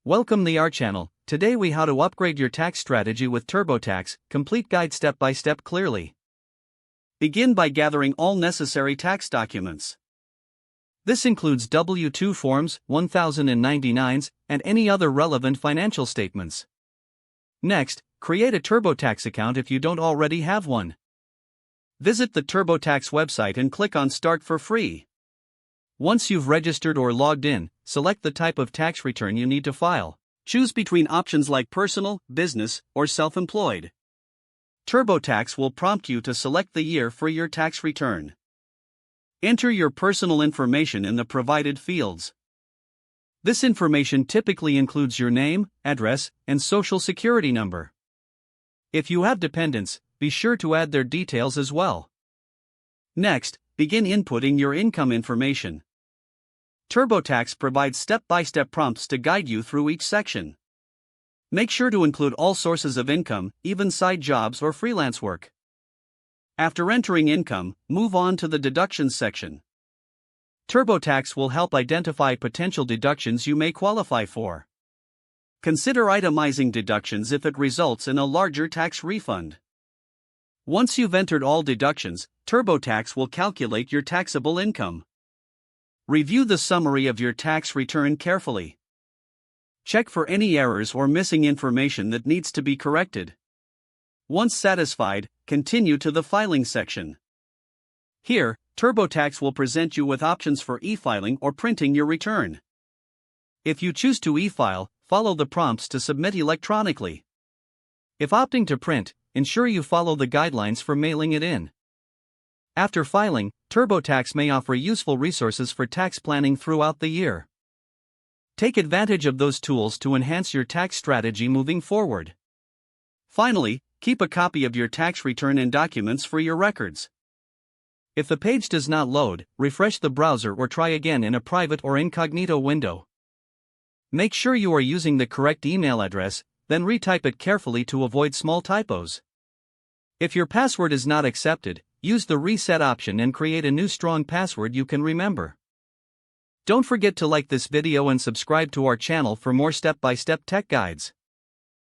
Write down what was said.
Welcome to our channel. Today we how to upgrade your tax strategy with TurboTax, complete guide step by step clearly. Begin by gathering all necessary tax documents. This includes W-2 forms, 1099s, and any other relevant financial statements. Next, create a TurboTax account if you don't already have one. Visit the TurboTax website and click on Start for free. Once you've registered or logged in, select the type of tax return you need to file. Choose between options like personal, business, or self-employed. TurboTax will prompt you to select the year for your tax return. Enter your personal information in the provided fields. This information typically includes your name, address, and social security number. If you have dependents, be sure to add their details as well. Next, begin inputting your income information. TurboTax provides step-by-step prompts to guide you through each section. Make sure to include all sources of income, even side jobs or freelance work. After entering income, move on to the deductions section. TurboTax will help identify potential deductions you may qualify for. Consider itemizing deductions if it results in a larger tax refund. Once you've entered all deductions, TurboTax will calculate your taxable income. Review the summary of your tax return carefully. Check for any errors or missing information that needs to be corrected. Once satisfied, continue to the filing section. Here, TurboTax will present you with options for e-filing or printing your return. If you choose to e-file, follow the prompts to submit electronically. If opting to print, ensure you follow the guidelines for mailing it in. After filing, TurboTax may offer useful resources for tax planning throughout the year. Take advantage of those tools to enhance your tax strategy moving forward. Finally, keep a copy of your tax return and documents for your records. If the page does not load, refresh the browser or try again in a private or incognito window. Make sure you are using the correct email address, then retype it carefully to avoid small typos. If your password is not accepted, use the reset option and create a new strong password you can remember. Don't forget to like this video and subscribe to our channel for more step-by-step tech guides.